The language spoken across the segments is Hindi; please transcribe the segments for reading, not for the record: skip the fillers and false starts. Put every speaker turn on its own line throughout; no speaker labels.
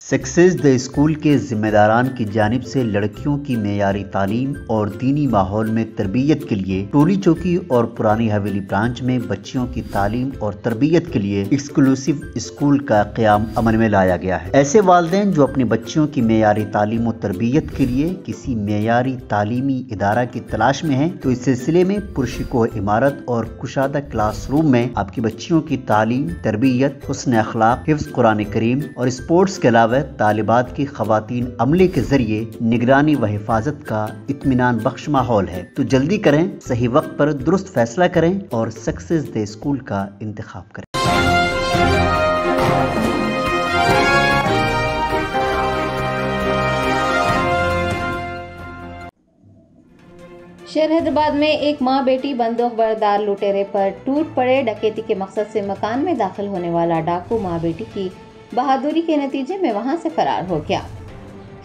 सक्सेस द स्कूल के जिम्मेदारान की जानिब से लड़कियों की मेयारी तालीम और दीनी माहौल में तरबियत के लिए टोली चौकी और पुरानी हवेली ब्रांच में बच्चियों की तालीम और तरबियत के लिए एक्सक्लूसिव स्कूल का क़याम अमल में लाया गया है। ऐसे वालिदैन जो अपने बच्चियों की मेयारी तालीम और तरबियत के लिए किसी मेयारी तालीमी इदारा की तलाश में हैं, तो इस सिलसिले में पुरशिको इमारत और कुशादा क्लासरूम में आपकी बच्चियों की तालीम, तरबियत, हुस्न अखलाक, हिफ्ज़ कुरान करीम और स्पोर्ट्स के अलावा तालिबात की खवातीन अमले के जरिए निगरानी व हिफाजत का इत्मीनान बख्श माहौल है। तो जल्दी करें, सही वक्त पर दुरुस्त फैसला करें और सक्सेस द स्कूल का इंतखाब करें।
शहर हैदराबाद में एक माँ बेटी बंदूक बरदार लुटेरे पर टूट पड़े। डकैती के मकसद से मकान में दाखिल होने वाला डाकू माँ बेटी की बहादुरी के नतीजे में वहां से फरार हो गया।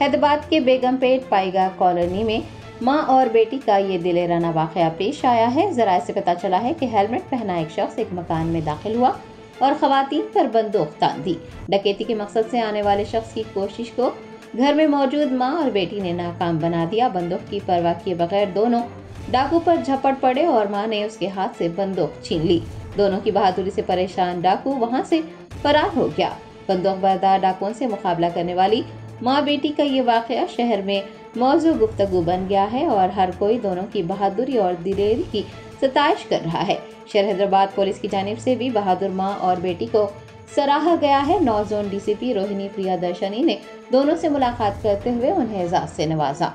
हैदराबाद के बेगमपेट पाईगा कॉलोनी में मां और बेटी का ये दिलेराना वाकया पेश आया है। जराये से पता चला है कि हेलमेट पहना एक शख्स एक मकान में दाखिल हुआ और खवातीन पर बंदूक तान दी। डकैती के मकसद से आने वाले शख्स की कोशिश को घर में मौजूद मां और बेटी ने नाकाम बना दिया। बंदूक की परवाह किए बगैर दोनों डाकू पर झपट पड़े और मां ने उसके हाथ से बंदूक छीन ली। दोनों की बहादुरी से परेशान डाकू वहां से फरार हो गया। बंदूक बरदार डाकुओं से मुकाबला करने वाली माँ बेटी का ये वाकया शहर में मौजू गुफ्तगू बन गया है और हर कोई दोनों की बहादुरी और दिलेरी की सताइश कर रहा है। शहर हैदराबाद पुलिस की जानिब से भी बहादुर माँ और बेटी को सराहा गया है। 9 जोन डीसीपी रोहिणी प्रियदर्शनी ने दोनों से मुलाकात करते हुए उन्हें एजाज से नवाजा।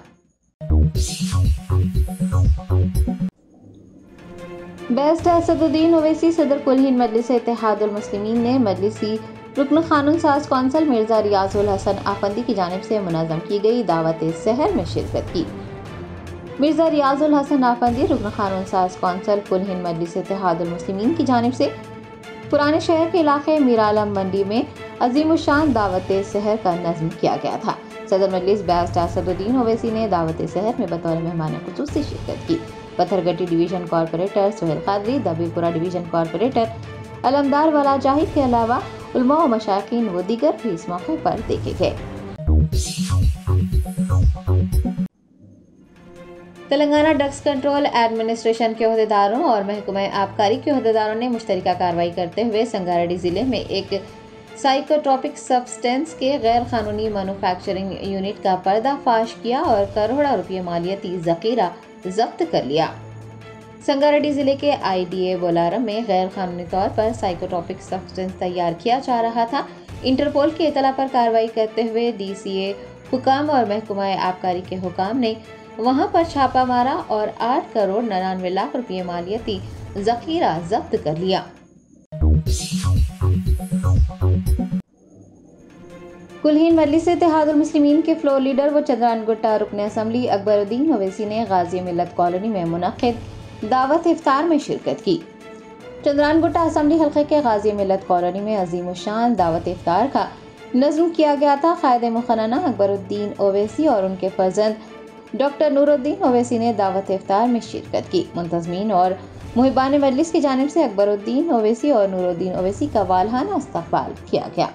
बेस्ट असदुद्दीन ओवैसी सदर कुल-हिंद मजलिस इत्तेहादुल मुस्लिमीन ने मजलिसी रुकन कानून साज कौंसल मिर्जा रियाजुल हसन आफंदी की जानिब से मुनज़्ज़म की गई दावत सहर में शिरकत की। मिर्जा रियाजुल हसन आफंदी रुकन कानून साज कौंसल कुल हिंद मजलिस इत्तेहादुल मुस्लिमीन की जानिब से पुराने शहर के इलाके मीरालम मंडी में अजीमुशान दावत सहर का नज़्म किया गया था। सदर मजलिस बेस्ट असदुद्दीन ओवैसी ने दावत सहर में बतौर मेहमान खुसूसी शिरकत की। Pathargatti division corporator Suhail Qadri, Dabeerpura division corporator Alamdar वाला जाहिद के अलावा उलमा व मशाकिन व दीगर भी इस मौके पर देखे गए। तेलंगाना ड्रग्स कंट्रोल एडमिनिस्ट्रेशन के ओहदेदारों और महकमा आबकारी के ओहदेदारों ने मुश्तरका कार्रवाई करते हुए संगारेड्डी जिले में एक साइकोट्रोपिक सब्सटेंस के गैर कानूनी मैन्युफैक्चरिंग यूनिट का पर्दाफाश किया और करोड़ों रुपये मालियती जखीरा जब्त कर लिया। संगारेड्डी जिले के IDA बोलारम में गैर कानूनी तौर पर साइकोट्रोपिक सब्सटेंस तैयार किया जा रहा था। इंटरपोल की इतला पर कार्रवाई करते हुए DCA हुकाम और महकमा आबकारी के हुकाम ने वहां पर छापा मारा और 8 करोड़ 99 लाख रुपये मालियती जखीरा जब्त कर लिया। कुल-हिंद मजलिस इत्तेहादुल मुस्लिमीन के फ्लोर लीडर व चंद्रानगुट्टा रुकन असम्बली अकबरुद्दीन ओवैसी ने गाजी मिल्लत कॉलोनी में मुनक्किद दावत इफ्तार में शिरकत की। चंद्रानगुट्टा असम्बली हल्के के गाजी मिल्लत कॉलोनी में अजीमुशान दावत इफ्तार का नज़्म किया गया था। कायदे मुखन्ना अकबरुद्दीन ओवैसी और उनके फर्जंद डॉक्टर नूरुद्दीन ओवैसी ने दावत इफ्तार में शिरकत की। मुंतज़मीन और मुहिबान मजलिस की जानिब से अकबरुद्दीन ओवैसी और नूरुद्दीन ओवैसी का वालहाना इस्तक़बाल किया गया।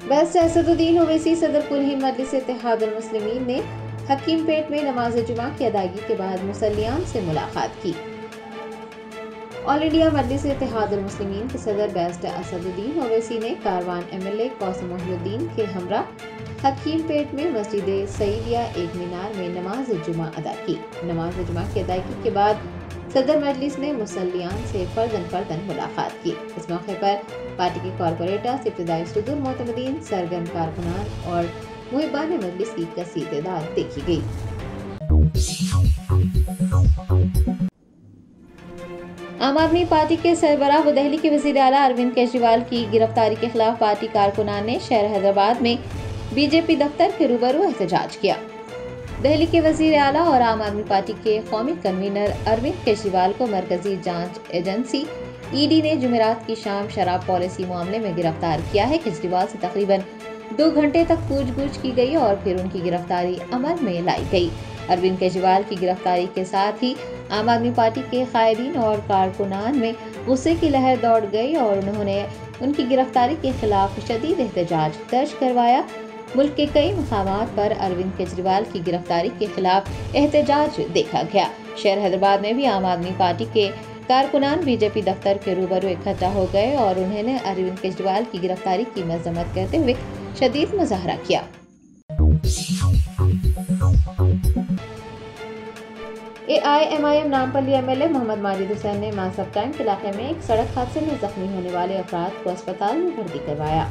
बेस्ट असदुद्दीन ओवैसी सदर कुल-हिंद मजलिस इत्तेहादुल मुस्लिमीन ने हकीमपेट में नमाज जुमा की अदायगी के बाद मुसल्लियान से मुलाकात की। ऑल इंडिया मजलिस इत्तेहादुल मुस्लिमीन के सदर बेस्ट असदुद्दीन ओवैसी ने कारवान MLA कौसम मोहिउद्दीन के हमरा हकीमपेट में मस्जिद सईदिया एक मीनार में नमाज जुमा अदा की। नमाज जुमा की अदायगी के बाद सदर मजलिस ने मुसल्लियान से फर्दन मुलाकात की। इस मौके पर पार्टी के कॉरपोरेटर्स, इब्तिदाई सुदूर मोतमदीन, सरगर्म कारकुनान और मुहिबान मजलिस की कसीर तादाद देखी गई। आम आदमी पार्टी के सरबराह व दिल्ली के वज़ीर आला अरविंद केजरीवाल की गिरफ्तारी के खिलाफ पार्टी कारकुनान ने शहर हैदराबाद में BJP दफ्तर के रूबरू एहतजाज किया। दिल्ली के वज़ीर आला और आम आदमी पार्टी के कौमी कन्वीनर अरविंद केजरीवाल को मरकजी जांच एजेंसी ED ने जुमेरात की शाम शराब पॉलिसी मामले में गिरफ्तार किया है। केजरीवाल से तकरीबन 2 घंटे तक पूछगछ की गई और फिर उनकी गिरफ्तारी अमल में लाई गई। अरविंद केजरीवाल की गिरफ्तारी के साथ ही आम आदमी पार्टी के कायदीन और कारकुनान में गुस्से की लहर दौड़ गई और उन्होंने उनकी गिरफ्तारी के खिलाफ शदीद एहतजाज दर्ज करवाया। मुल्क के कई मकामात पर अरविंद केजरीवाल की गिरफ्तारी के खिलाफ एहतजाज देखा गया। शहर हैदराबाद में भी आम आदमी पार्टी के कारकुनान बीजेपी दफ्तर के रूबरू इकट्ठा हो गए और उन्होंने अरविंद केजरीवाल की गिरफ्तारी की मजम्मत करते हुए शदीद मुजाहरा किया। AIMIM नामपल्ली MLA मोहम्मद माजिद हुसैन ने मासब टैंक इलाके में एक सड़क हादसे में जख्मी होने वाले अफराद को अस्पताल में भर्ती करवाया।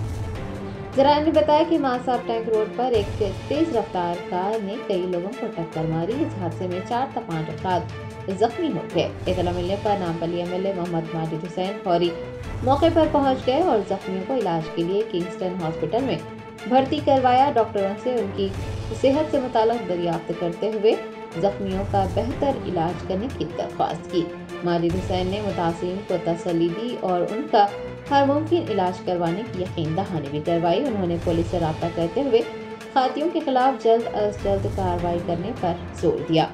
जराये ने बताया कि मासाब टैंक रोड पर एक तेज रफ्तार कार ने कई लोगों को टक्कर मारी। इस हादसे में 4 से 5 अफराद जख्मी हो गए। इत्तला मिलने पर नामपल्ली MLA मोहम्मद माजिद हुसैन फौरी मौके पर पहुंच गए और जख्मियों को इलाज के लिए किंगस्टन हॉस्पिटल में भर्ती करवाया। डॉक्टरों से उनकी सेहत से मुताल्लिक दरियाफ्त करते हुए जख्मियों का बेहतर इलाज करने की दरख्वास्त की। माजिद हुसैन ने मुतासिरीन को तसल्ली दी और उनका हर मुमकिन इलाज करवाने की यकीन दहानी भी करवाई। उन्होंने पुलिस से राब्ता करते हुए खातियों के खिलाफ जल्द अज जल्द कार्रवाई करने पर जोर दिया।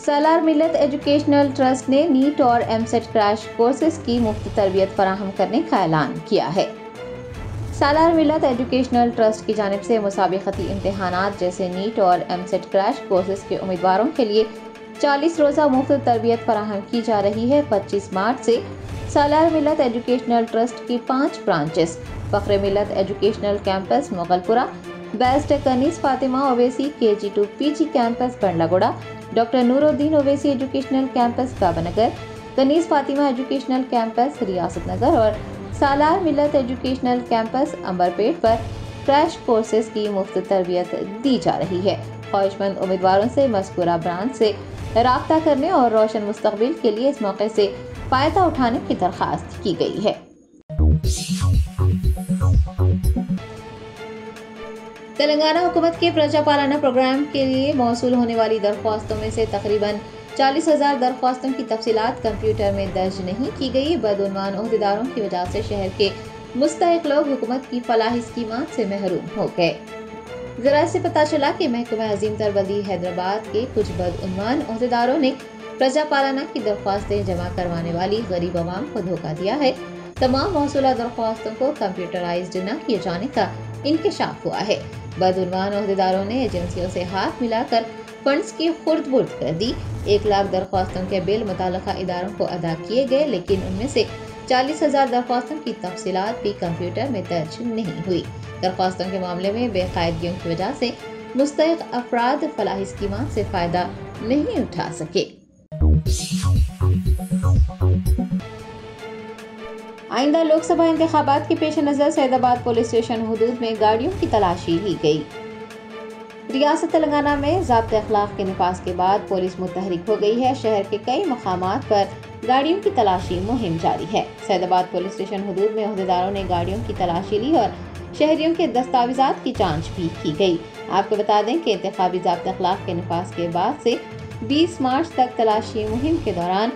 सालार मिल्लत एजुकेशनल ट्रस्ट ने नीट और MCET क्रैश कोर्सेज की मुफ्त तरबियत फराहम करने का ऐलान किया है। सालार मिल्लत एजुकेशनल ट्रस्ट की जानिब से मुसाबिकती इम्तिहानात जैसे नीट और MCET क्रैश कोर्सेज के उम्मीदवारों के लिए 40 रोज़ा मुफ्त तरबियत फराहम की जा रही है। 25 मार्च से सालार मिल्लत एजुकेशनल ट्रस्ट की 5 branches Fakhr Millat educational campus Mughalpura, best Kaneez Fatima Owaisi KG2 PG campus Bandlaguda, doctor Nooruddin Owaisi educational campus Babanagar, Kaneez Fatima educational campus Riyasat Nagar और सालार मिल्लत एजुकेशनल कैंपस अंबरपेट पर क्रैश कोर्सेज की मुफ्त तरबियत दी जा रही है। ख्वाहिशमंद उम्मीदवारों से मज़कूरा ब्रांच से राब्ता करने और रोशन मुस्तकबिल के लिए इस मौके से फ़ायदा उठाने की दरख्वास्त की गई है। तेलंगाना हुकूमत के प्रजापालना प्रोग्राम के लिए मौसूल होने वाली दरख्वास्तों में से तकरीबन 40,000 दरख्वास्तों की तफसीलात कंप्यूटर में दर्ज नहीं की गई। बदउनवान ओहदेदारों की वजह से शहर के मुस्तहिक लोग हुकूमत की फलाही स्कीमात से महरूम हो गए। जरा से पता चला कि महकमा अजीम तरबल्दी हैदराबाद के कुछ बदउनवान ओहदेदारों ने प्रजापालना की दरख्वास्तें जमा करवाने वाली गरीब आवाम को धोखा दिया है। तमाम मौसूला दरख्वास्तों को कंप्यूटराइज्ड न किए जाने का इंकशाफ हुआ है। बदउनवान ओहदेदारों ने एजेंसियों से हाथ मिलाकर फंड्स की खुर्द-बुर्द कर दी। 1 लाख दरख्वास्तों के बिल मुताल्लिका इदारों को अदा किए गए, लेकिन उनमें से 40,000 दरख्वास्तों की तफसीलात भी कंप्यूटर में दर्ज नहीं हुई। दरख्वास्तों के मामले में बेकायदगियों की वजह से मुस्तहिक अफराद फलाही स्कीमात से फ़ायदा नहीं उठा सके। आइंदा लोकसभा इंतखाबात के पेश नज़र सैदाबाद पुलिस स्टेशन हुदूद में गाड़ियों की तलाशी ली गई। रियासत तेलंगाना में ज़ाब्ते अखलाक के निफाज के बाद पुलिस मुतहरिक हो गई है। शहर के कई मकामात पर गाड़ियों की तलाशी मुहिम जारी है। सैदाबाद पुलिस स्टेशन हुदूद में ओहदेदारों ने गाड़ियों की तलाशी ली और शहरियों के दस्तावेजात की जांच भी की गई। आपको बता दें कि इंतखाबी ज़ाब्ते अखलाक के निफाज के बाद से 20 मार्च तक तलाशी मुहिम के दौरान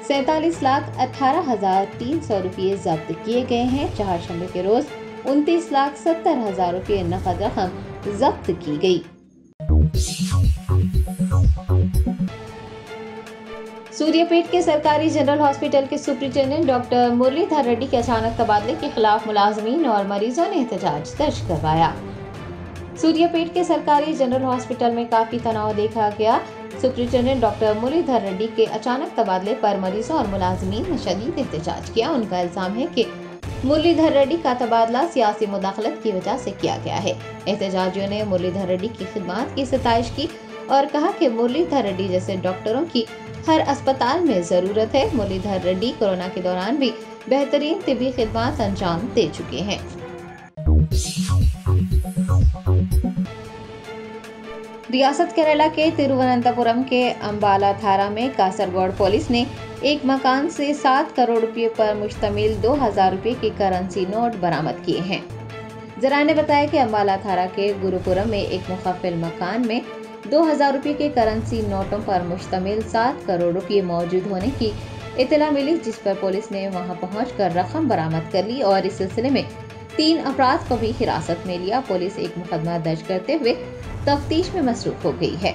47,18,300 रुपये जब्त किए गए हैं। चारशंबे के रोज 29,70,000 रुपये नकद रकम जब्त की गई। सूर्यापेट के सरकारी जनरल हॉस्पिटल के सुपरिटेंडेंट डॉक्टर मुरलीधर रेड्डी के अचानक तबादले के खिलाफ मुलाजमीन और मरीजों ने एहतजाज दर्ज करवाया। सूर्यापेट के सरकारी जनरल हॉस्पिटल में काफी तनाव देखा गया। सुपरिटेंडेंट डॉक्टर मुरलीधर रेड्डी के अचानक तबादले पर मरीजों और मुलाजमीन ने शदीद एहतजाज किया। उनका इल्जाम है कि मुरलीधर रेड्डी का तबादला सियासी मुदाखलत की वजह से किया गया है। एहतजाजियों ने मुरलीधर रेड्डी की खिदमत की सताइश की और कहा कि मुरलीधर रेड्डी जैसे डॉक्टरों की हर अस्पताल में जरूरत है। मुरलीधर रेड्डी कोरोना के दौरान भी बेहतरीन तिब्बी खिदमत अंजाम दे चुके हैं। रियासत केरला के तिरुवनंतपुरम के अम्बालाथारा में कासरगोड पुलिस ने एक मकान से 7 करोड़ रुपए पर मुश्तमिल 2,000 रुपए के करेंसी नोट बरामद किए हैं। जराये ने बताया कि अम्बालाथारा के गुरुपुरम में एक मुखफिल मकान में 2,000 रुपए के करेंसी नोटों पर मुश्तमिल 7 करोड़ रुपए मौजूद होने की इत्तला मिली, जिस पर पुलिस ने वहां पहुंचकर रकम बरामद कर ली और इस सिलसिले में 3 अफराद को भी हिरासत में लिया। पुलिस एक मुकदमा दर्ज करते हुए तफ्तीश में मसरूफ हो गई है।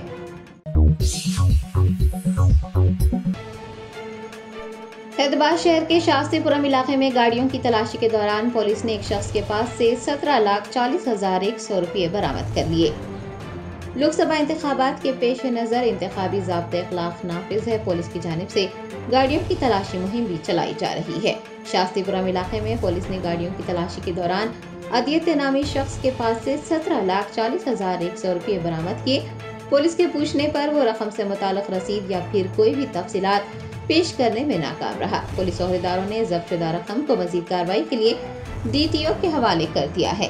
हैदराबाद शहर के शास्त्रीपुरम इलाके में गाड़ियों की तलाशी के दौरान पुलिस ने एक शख्स के पास से 17,40,100 रुपये बरामद कर लिए। लोकसभा इंतखाबात के पेश नज़र इंतखाबी ज़ाब्ते खिलाफ नाफिज है, पुलिस की जानिब से गाड़ियों की तलाशी मुहिम भी चलाई जा रही है। शास्त्रीपुरम इलाके में पुलिस ने गाड़ियों की तलाशी के दौरान अदियत नामी शख्स के पास से 17,40,100 रुपये बरामद किए। पुलिस के पूछने पर वो रकम से मुताल्लिक रसीद या फिर कोई भी तफसीलात पेश करने में नाकाम रहा। पुलिस अहदेदारों ने जब्त शुदा रकम को मजीद कार्रवाई के लिए DTO के हवाले कर दिया है।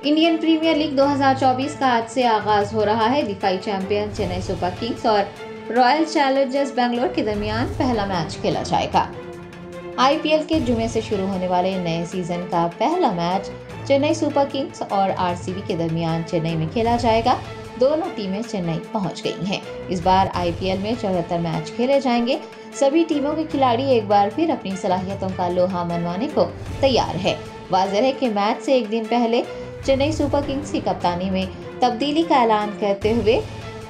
इंडियन प्रीमियर लीग 2024 का आज से आगाज हो रहा है। दिफाई चैंपियन चेन्नई सुपर किंग्स और रॉयल चैलेंजर्स बैंगलोर के दरमियान पहला मैच खेला जाएगा। IPL के जुमे से शुरू होने वाले नए सीजन का पहला मैच चेन्नई सुपर किंग्स और RCB के दरमियान चेन्नई में खेला जाएगा। दोनों टीमें चेन्नई पहुंच गई हैं। इस बार IPL में 74 मैच खेले जाएंगे। सभी टीमों के खिलाड़ी एक बार फिर अपनी सलाहियतों का लोहा मनवाने को तैयार है। वाज़ेह है कि मैच से एक दिन पहले चेन्नई सुपर किंग्स की कप्तानी में तब्दीली का ऐलान करते हुए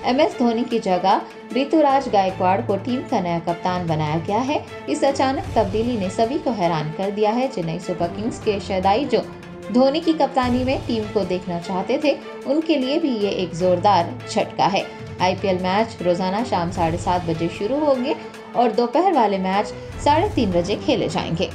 MS धोनी की जगह ऋतुराज गायकवाड़ को टीम का नया कप्तान बनाया गया है। इस अचानक तब्दीली ने सभी को हैरान कर दिया है। चेन्नई सुपर किंग्स के शहदाई जो धोनी की कप्तानी में टीम को देखना चाहते थे, उनके लिए भी ये एक जोरदार झटका है। IPL मैच रोजाना शाम 7:30 बजे शुरू होंगे और दोपहर वाले मैच 3:30 बजे खेले जाएंगे।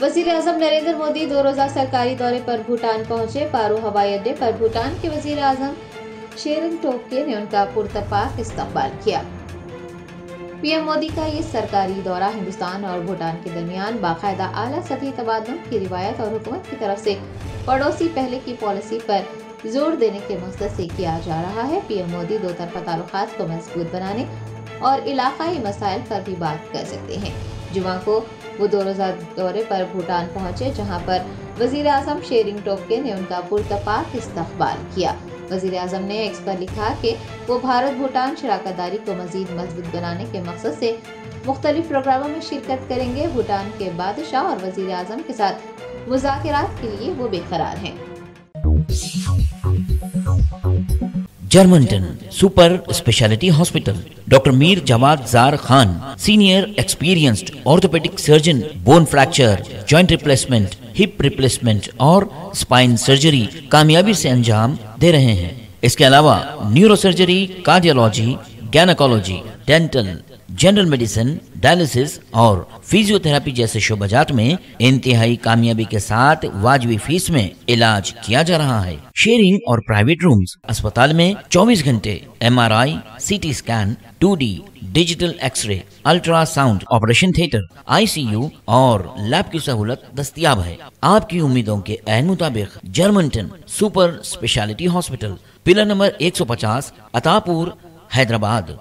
वज़ीर-ए-आज़म नरेंद्र मोदी 2 रोज़ा सरकारी दौरे पर भूटान पहुंचे। पारो हवाई अड्डे पर भूटान के वज़ीर-ए-आज़म शेरिंग टोब्गे ने उनका पुरतपाक इस्तकबाल किया। PM मोदी का ये सरकारी दौरा हिंदुस्तान और भूटान के दरमियान बाकायदा आला सतही तबादलों की रिवायत और हुकूमत की तरफ से पड़ोसी पहले की पॉलिसी पर जोर देने के मकसद से किया जा रहा है। PM मोदी दो तरफा ताल्लुकात को मजबूत बनाने और इलाकाई मसाइल पर भी बात कर सकते हैं। जुमा को वो 2 रोज़ा दौरे पर भूटान पहुंचे, जहां पर वज़ीर-ए-आज़म शेरिंग टोब्गे ने उनका पुरतपाक इस्तकबाल किया। वज़ीर-ए-आज़म ने एक्स पर लिखा कि वो भारत भूटान शराकतदारी को मजीद मजबूत बनाने के मकसद से मुख्तलिफ प्रोग्रामों में शिरकत करेंगे। भूटान के बादशाह और वज़ीर-ए-आज़म के साथ मुज़ाकरात के लिए वो बेकरार हैं।
Germanten super speciality hospital, doctor Mir Jawad Zar Khan, senior experienced orthopaedic surgeon, bone fracture, joint replacement, hip replacement और स्पाइन सर्जरी कामयाबी से अंजाम दे रहे हैं। इसके अलावा neuro surgery, cardiology, gynaecology, dental, general medicine, dialysis और फिजियोथेरेपी जैसे शोबाजात में इंतहाई कामयाबी के साथ वाजिबी फीस में इलाज किया जा रहा है। शेयरिंग और प्राइवेट रूम्स, अस्पताल में 24 घंटे MRI, CT scan, 2D digital X ray, ultrasound, operation theatre, ICU और लैब की सहूलत दस्तयाब है। आपकी उम्मीदों के ऐन मुताबिक Germanten super speciality hospital, pillar number 150, Attapur, Hyderabad.